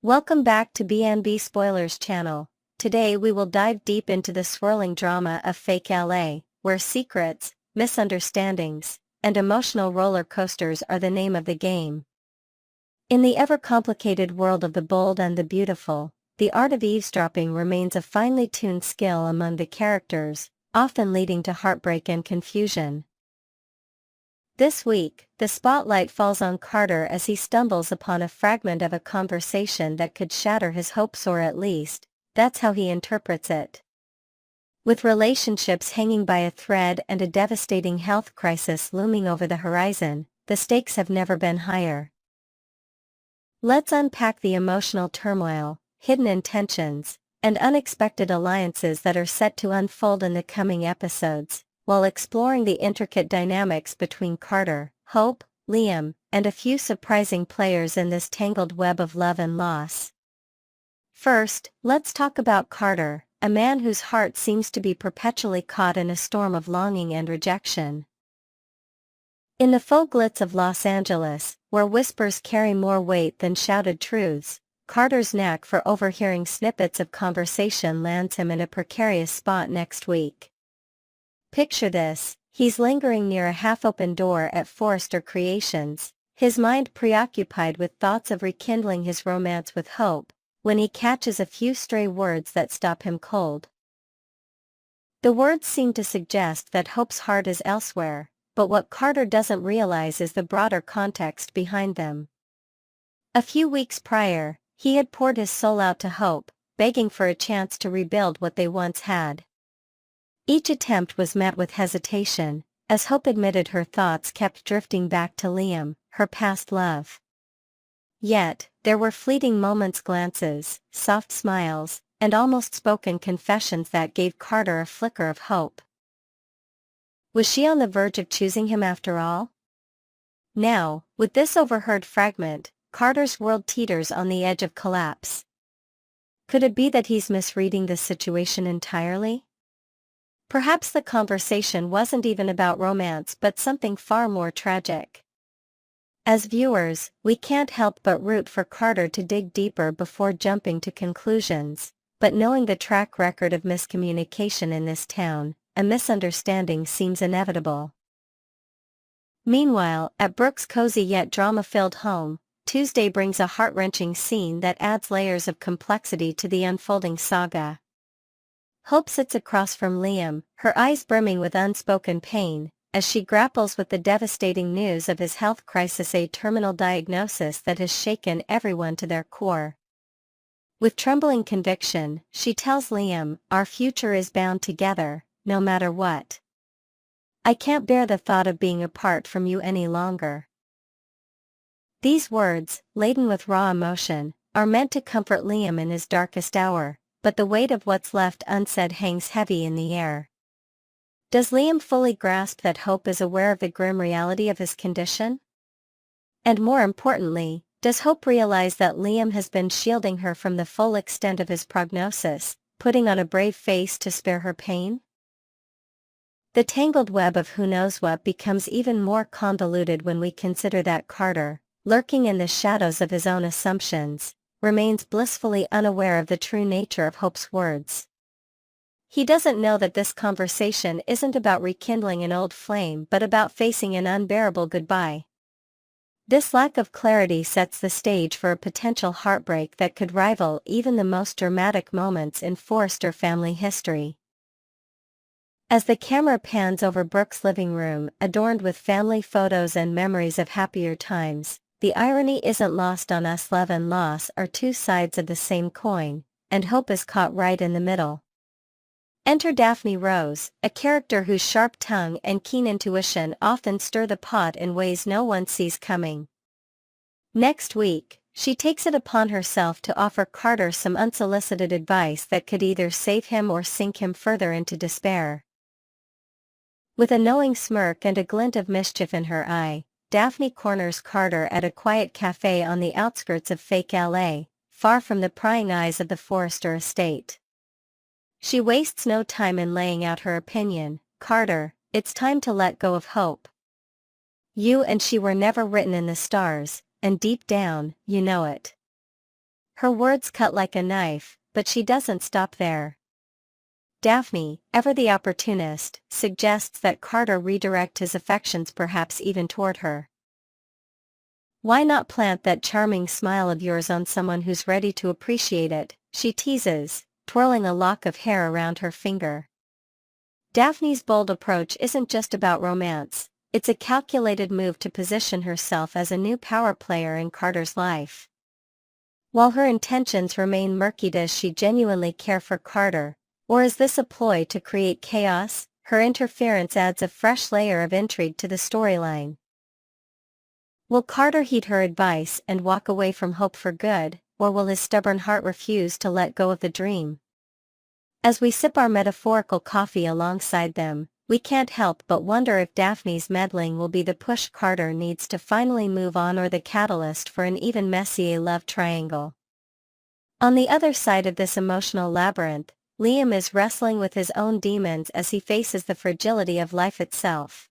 Welcome back to BNB Spoilers channel. Today we will dive deep into the swirling drama of fake LA, where secrets, misunderstandings, and emotional roller coasters are the name of the game. In the ever-complicated world of the bold and the beautiful, the art of eavesdropping remains a finely tuned skill among the characters, often leading to heartbreak and confusion. This week, the spotlight falls on Carter as he stumbles upon a fragment of a conversation that could shatter his hopes, or at least, that's how he interprets it. With relationships hanging by a thread and a devastating health crisis looming over the horizon, the stakes have never been higher. Let's unpack the emotional turmoil, hidden intentions, and unexpected alliances that are set to unfold in the coming episodes, while exploring the intricate dynamics between Carter, Hope, Liam, and a few surprising players in this tangled web of love and loss. First, let's talk about Carter, a man whose heart seems to be perpetually caught in a storm of longing and rejection. In the faux glitz of Los Angeles, where whispers carry more weight than shouted truths, Carter's knack for overhearing snippets of conversation lands him in a precarious spot next week. Picture this: he's lingering near a half-open door at Forrester Creations, his mind preoccupied with thoughts of rekindling his romance with Hope, when he catches a few stray words that stop him cold. The words seem to suggest that Hope's heart is elsewhere, but what Carter doesn't realize is the broader context behind them. A few weeks prior, he had poured his soul out to Hope, begging for a chance to rebuild what they once had. Each attempt was met with hesitation, as Hope admitted her thoughts kept drifting back to Liam, her past love. Yet, there were fleeting moments, glances, soft smiles, and almost spoken confessions that gave Carter a flicker of hope. Was she on the verge of choosing him after all? Now, with this overheard fragment, Carter's world teeters on the edge of collapse. Could it be that he's misreading the situation entirely? Perhaps the conversation wasn't even about romance but something far more tragic. As viewers, we can't help but root for Carter to dig deeper before jumping to conclusions, but knowing the track record of miscommunication in this town, a misunderstanding seems inevitable. Meanwhile, at Brooke's cozy yet drama-filled home, Tuesday brings a heart-wrenching scene that adds layers of complexity to the unfolding saga. Hope sits across from Liam, her eyes brimming with unspoken pain, as she grapples with the devastating news of his health crisis, a terminal diagnosis that has shaken everyone to their core. With trembling conviction, she tells Liam, "Our future is bound together, no matter what. I can't bear the thought of being apart from you any longer." These words, laden with raw emotion, are meant to comfort Liam in his darkest hour, but the weight of what's left unsaid hangs heavy in the air. Does Liam fully grasp that Hope is aware of the grim reality of his condition? And more importantly, does Hope realize that Liam has been shielding her from the full extent of his prognosis, putting on a brave face to spare her pain? The tangled web of who knows what becomes even more convoluted when we consider that Carter, lurking in the shadows of his own assumptions, remains blissfully unaware of the true nature of Hope's words. He doesn't know that this conversation isn't about rekindling an old flame but about facing an unbearable goodbye. This lack of clarity sets the stage for a potential heartbreak that could rival even the most dramatic moments in Forrester family history. As the camera pans over Brooke's living room, adorned with family photos and memories of happier times, the irony isn't lost on us. Love and loss are two sides of the same coin, and Hope is caught right in the middle. Enter Daphne Rose, a character whose sharp tongue and keen intuition often stir the pot in ways no one sees coming. Next week, she takes it upon herself to offer Carter some unsolicited advice that could either save him or sink him further into despair. With a knowing smirk and a glint of mischief in her eye, Daphne corners Carter at a quiet cafe on the outskirts of fake LA, far from the prying eyes of the Forrester estate. She wastes no time in laying out her opinion. "Carter, it's time to let go of Hope. You and she were never written in the stars, and deep down, you know it. Her words cut like a knife, but she doesn't stop there. Daphne, ever the opportunist, suggests that Carter redirect his affections, perhaps even toward her. "Why not plant that charming smile of yours on someone who's ready to appreciate it?" she teases, twirling a lock of hair around her finger. Daphne's bold approach isn't just about romance, it's a calculated move to position herself as a new power player in Carter's life. While her intentions remain murky, does she genuinely care for Carter, or is this a ploy to create chaos? Her interference adds a fresh layer of intrigue to the storyline. Will Carter heed her advice and walk away from hope for good, or will his stubborn heart refuse to let go of the dream? As we sip our metaphorical coffee alongside them, we can't help but wonder if Daphne's meddling will be the push Carter needs to finally move on, or the catalyst for an even messier love triangle. On the other side of this emotional labyrinth, Liam is wrestling with his own demons as he faces the fragility of life itself.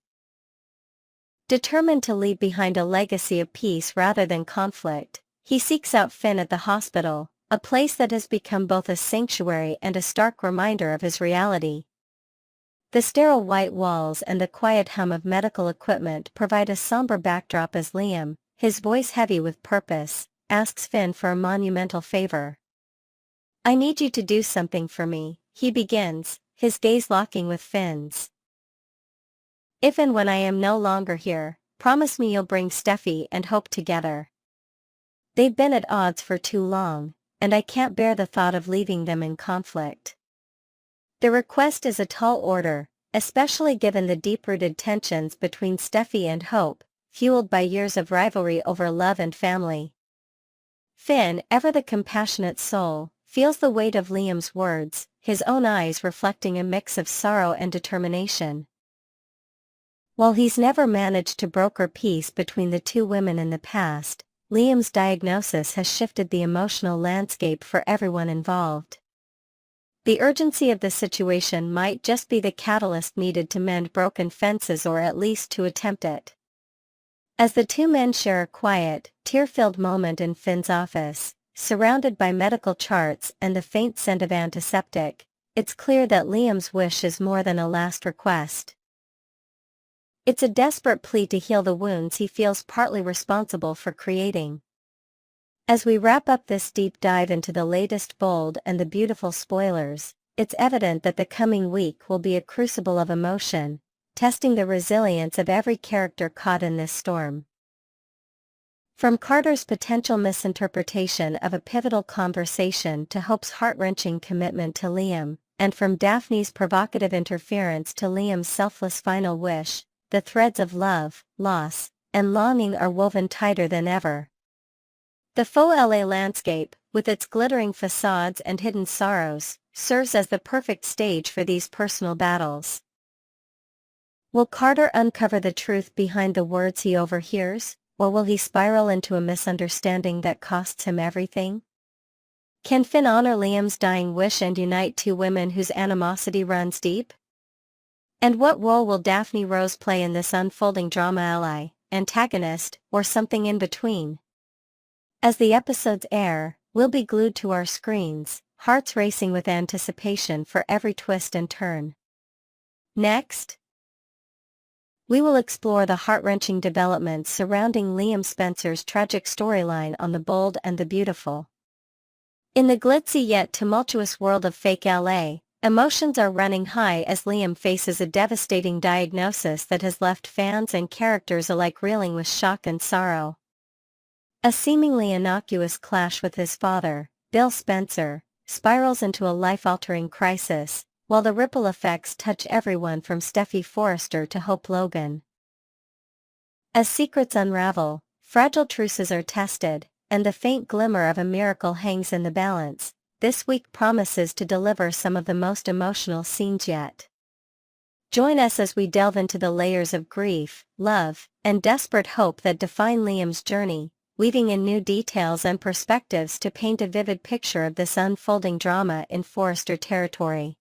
Determined to leave behind a legacy of peace rather than conflict, he seeks out Finn at the hospital, a place that has become both a sanctuary and a stark reminder of his reality. The sterile white walls and the quiet hum of medical equipment provide a somber backdrop as Liam, his voice heavy with purpose, asks Finn for a monumental favor. "I need you to do something for me," he begins, his gaze locking with Finn's. "If and when I am no longer here, promise me you'll bring Steffy and Hope together. They've been at odds for too long, and I can't bear the thought of leaving them in conflict." The request is a tall order, especially given the deep-rooted tensions between Steffy and Hope, fueled by years of rivalry over love and family. Finn, ever the compassionate soul, feels the weight of Liam's words, his own eyes reflecting a mix of sorrow and determination. While he's never managed to broker peace between the two women in the past, Liam's diagnosis has shifted the emotional landscape for everyone involved. The urgency of the situation might just be the catalyst needed to mend broken fences, or at least to attempt it. As the two men share a quiet, tear-filled moment in Finn's office, surrounded by medical charts and the faint scent of antiseptic, it's clear that Liam's wish is more than a last request. It's a desperate plea to heal the wounds he feels partly responsible for creating. As we wrap up this deep dive into the latest bold and the beautiful spoilers, it's evident that the coming week will be a crucible of emotion, testing the resilience of every character caught in this storm. From Carter's potential misinterpretation of a pivotal conversation to Hope's heart-wrenching commitment to Liam, and from Daphne's provocative interference to Liam's selfless final wish, the threads of love, loss, and longing are woven tighter than ever. The faux LA landscape, with its glittering facades and hidden sorrows, serves as the perfect stage for these personal battles. Will Carter uncover the truth behind the words he overhears, or will he spiral into a misunderstanding that costs him everything? Can Finn honor Liam's dying wish and unite two women whose animosity runs deep? And what role will Daphne Rose play in this unfolding drama, ally, antagonist, or something in between? As the episodes air, we'll be glued to our screens, hearts racing with anticipation for every twist and turn. Next, we will explore the heart-wrenching developments surrounding Liam Spencer's tragic storyline on The Bold and the Beautiful. In the glitzy yet tumultuous world of fake LA, emotions are running high as Liam faces a devastating diagnosis that has left fans and characters alike reeling with shock and sorrow. A seemingly innocuous clash with his father, Bill Spencer, spirals into a life-altering crisis, while the ripple effects touch everyone from Steffy Forrester to Hope Logan. As secrets unravel, fragile truces are tested, and the faint glimmer of a miracle hangs in the balance, this week promises to deliver some of the most emotional scenes yet. Join us as we delve into the layers of grief, love, and desperate hope that define Liam's journey, weaving in new details and perspectives to paint a vivid picture of this unfolding drama in Forrester territory.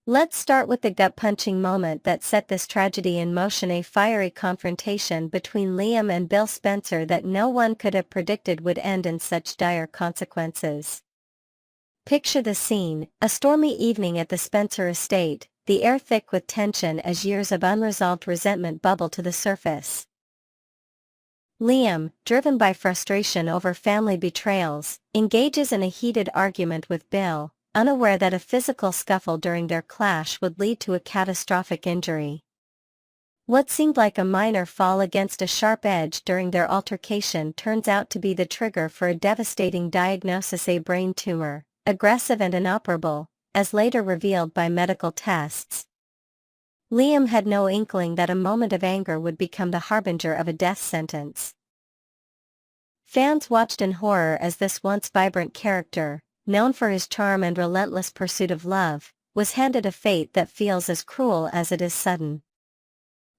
Let's start with the gut-punching moment that set this tragedy in motion, a fiery confrontation between Liam and Bill Spencer that no one could have predicted would end in such dire consequences. Picture the scene, a stormy evening at the Spencer estate, the air thick with tension as years of unresolved resentment bubble to the surface. Liam, driven by frustration over family betrayals, engages in a heated argument with Bill, unaware that a physical scuffle during their clash would lead to a catastrophic injury. What seemed like a minor fall against a sharp edge during their altercation turns out to be the trigger for a devastating diagnosis: a brain tumor, aggressive and inoperable, as later revealed by medical tests. Liam had no inkling that a moment of anger would become the harbinger of a death sentence. Fans watched in horror as this once vibrant character, known for his charm and relentless pursuit of love, was handed a fate that feels as cruel as it is sudden.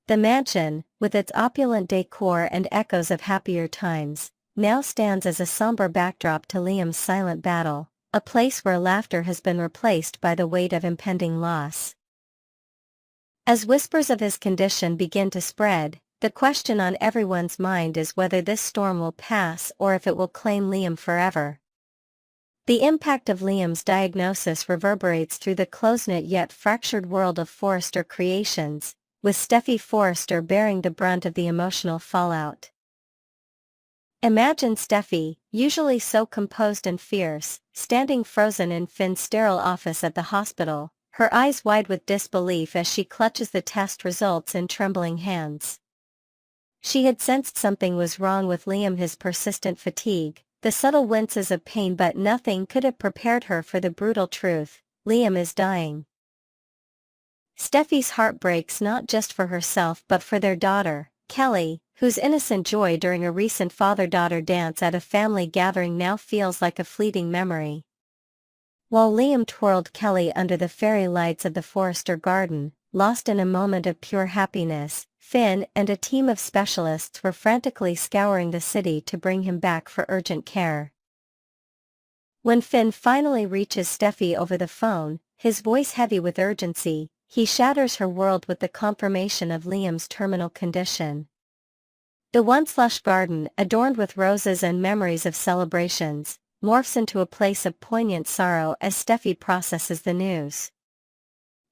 The mansion, with its opulent decor and echoes of happier times, now stands as a somber backdrop to Liam's silent battle, a place where laughter has been replaced by the weight of impending loss. As whispers of his condition begin to spread, the question on everyone's mind is whether this storm will pass or if it will claim Liam forever. The impact of Liam's diagnosis reverberates through the close-knit yet fractured world of Forrester Creations, with Steffy Forrester bearing the brunt of the emotional fallout. Imagine Steffy, usually so composed and fierce, standing frozen in Finn's sterile office at the hospital, her eyes wide with disbelief as she clutches the test results in trembling hands. She had sensed something was wrong with Liam: his persistent fatigue, the subtle winces of pain, but nothing could have prepared her for the brutal truth: Liam is dying. Steffy's heart breaks not just for herself but for their daughter, Kelly, whose innocent joy during a recent father-daughter dance at a family gathering now feels like a fleeting memory. While Liam twirled Kelly under the fairy lights of the Forrester garden, lost in a moment of pure happiness, Finn and a team of specialists were frantically scouring the city to bring him back for urgent care. When Finn finally reaches Steffy over the phone, his voice heavy with urgency, he shatters her world with the confirmation of Liam's terminal condition. The once lush garden, adorned with roses and memories of celebrations, morphs into a place of poignant sorrow as Steffy processes the news.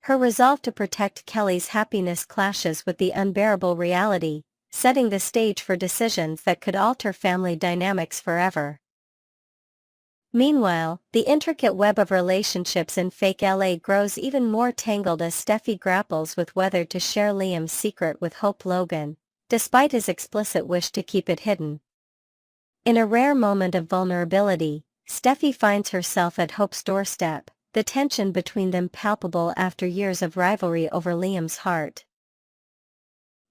Her resolve to protect Kelly's happiness clashes with the unbearable reality, setting the stage for decisions that could alter family dynamics forever. Meanwhile, the intricate web of relationships in fake LA grows even more tangled as Steffy grapples with whether to share Liam's secret with Hope Logan, despite his explicit wish to keep it hidden. In a rare moment of vulnerability, Steffy finds herself at Hope's doorstep, the tension between them palpable after years of rivalry over Liam's heart.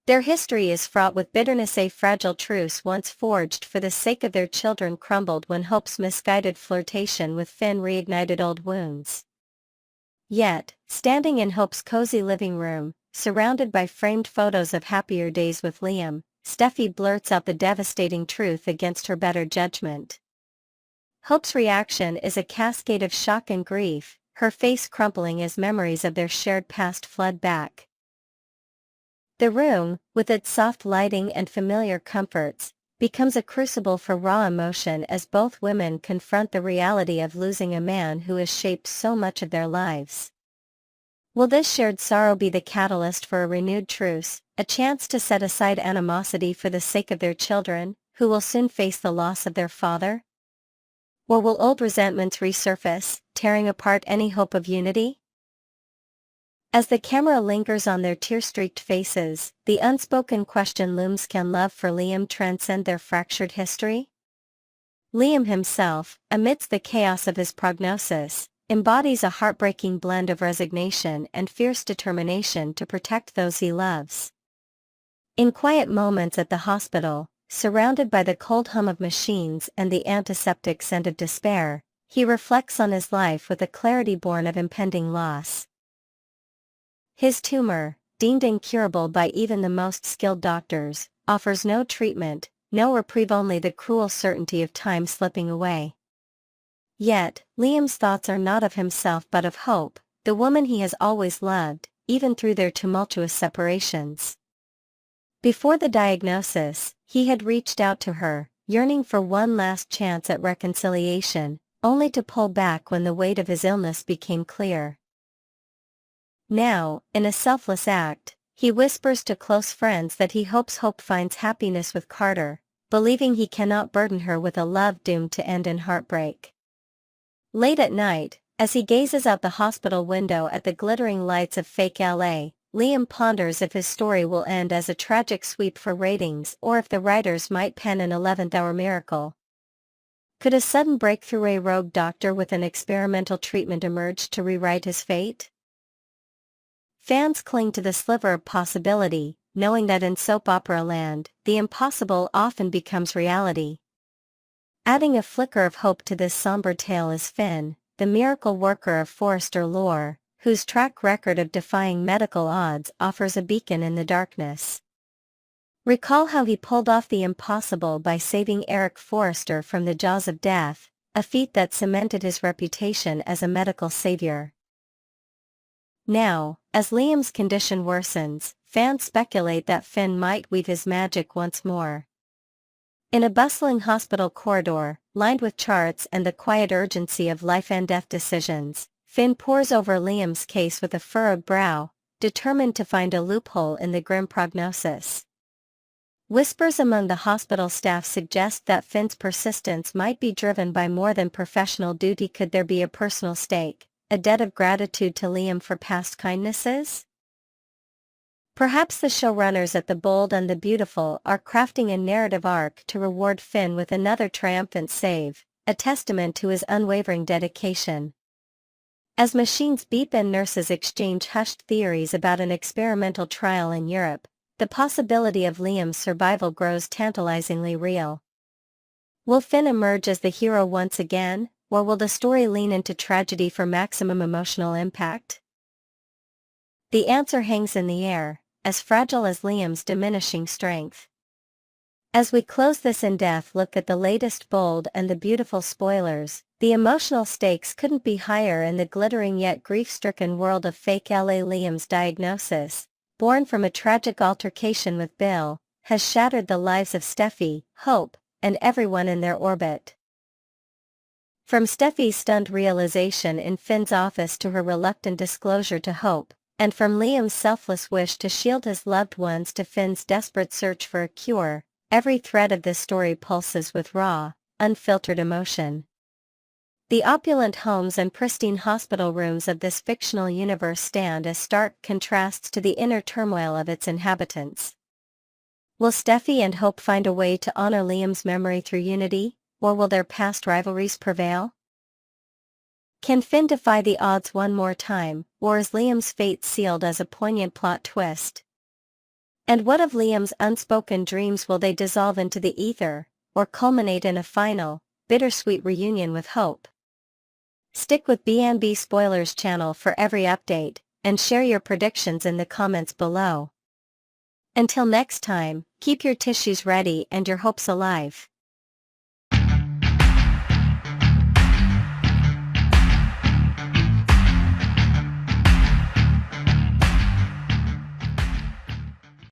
Their history is fraught with bitterness: a fragile truce once forged for the sake of their children crumbled when Hope's misguided flirtation with Finn reignited old wounds. Yet, standing in Hope's cozy living room, surrounded by framed photos of happier days with Liam, Steffy blurts out the devastating truth against her better judgment. Hope's reaction is a cascade of shock and grief, her face crumpling as memories of their shared past flood back. The room, with its soft lighting and familiar comforts, becomes a crucible for raw emotion as both women confront the reality of losing a man who has shaped so much of their lives. Will this shared sorrow be the catalyst for a renewed truce, a chance to set aside animosity for the sake of their children, who will soon face the loss of their father? Or will old resentments resurface, tearing apart any hope of unity? As the camera lingers on their tear-streaked faces, the unspoken question looms: can love for Liam transcend their fractured history? Liam himself, amidst the chaos of his prognosis, embodies a heartbreaking blend of resignation and fierce determination to protect those he loves. In quiet moments at the hospital, surrounded by the cold hum of machines and the antiseptic scent of despair, he reflects on his life with a clarity born of impending loss. His tumor, deemed incurable by even the most skilled doctors, offers no treatment, no reprieve, only the cruel certainty of time slipping away. Yet, Liam's thoughts are not of himself but of Hope, the woman he has always loved, even through their tumultuous separations. Before the diagnosis, he had reached out to her, yearning for one last chance at reconciliation, only to pull back when the weight of his illness became clear. Now, in a selfless act, he whispers to close friends that he hopes Hope finds happiness with Carter, believing he cannot burden her with a love doomed to end in heartbreak. Late at night, as he gazes out the hospital window at the glittering lights of fake LA, Liam ponders if his story will end as a tragic sweep for ratings or if the writers might pen an 11th-hour miracle. Could a sudden breakthrough, a rogue doctor with an experimental treatment emerge to rewrite his fate? Fans cling to the sliver of possibility, knowing that in soap opera land, the impossible often becomes reality. Adding a flicker of hope to this somber tale is Finn, the miracle worker of Forrester lore, whose track record of defying medical odds offers a beacon in the darkness. Recall how he pulled off the impossible by saving Eric Forrester from the jaws of death, a feat that cemented his reputation as a medical savior. Now, as Liam's condition worsens, fans speculate that Finn might weave his magic once more. In a bustling hospital corridor, lined with charts and the quiet urgency of life and death decisions, Finn pores over Liam's case with a furrowed brow, determined to find a loophole in the grim prognosis. Whispers among the hospital staff suggest that Finn's persistence might be driven by more than professional duty. Could there be a personal stake, a debt of gratitude to Liam for past kindnesses? Perhaps the showrunners at The Bold and the Beautiful are crafting a narrative arc to reward Finn with another triumphant save, a testament to his unwavering dedication. As machines beep and nurses exchange hushed theories about an experimental trial in Europe, the possibility of Liam's survival grows tantalizingly real. Will Finn emerge as the hero once again, or will the story lean into tragedy for maximum emotional impact? The answer hangs in the air, as fragile as Liam's diminishing strength. As we close this in-depth look at the latest Bold and the Beautiful spoilers, the emotional stakes couldn't be higher in the glittering yet grief-stricken world of fake LA. Liam's diagnosis, born from a tragic altercation with Bill, has shattered the lives of Steffy, Hope, and everyone in their orbit. From Steffy's stunned realization in Finn's office to her reluctant disclosure to Hope, and from Liam's selfless wish to shield his loved ones to Finn's desperate search for a cure, every thread of this story pulses with raw, unfiltered emotion. The opulent homes and pristine hospital rooms of this fictional universe stand as stark contrasts to the inner turmoil of its inhabitants. Will Steffy and Hope find a way to honor Liam's memory through unity, or will their past rivalries prevail? Can Finn defy the odds one more time, or is Liam's fate sealed as a poignant plot twist? And what of Liam's unspoken dreams? Will they dissolve into the ether, or culminate in a final, bittersweet reunion with Hope? Stick with B&B Spoilers channel for every update, and share your predictions in the comments below. Until next time, keep your tissues ready and your hopes alive.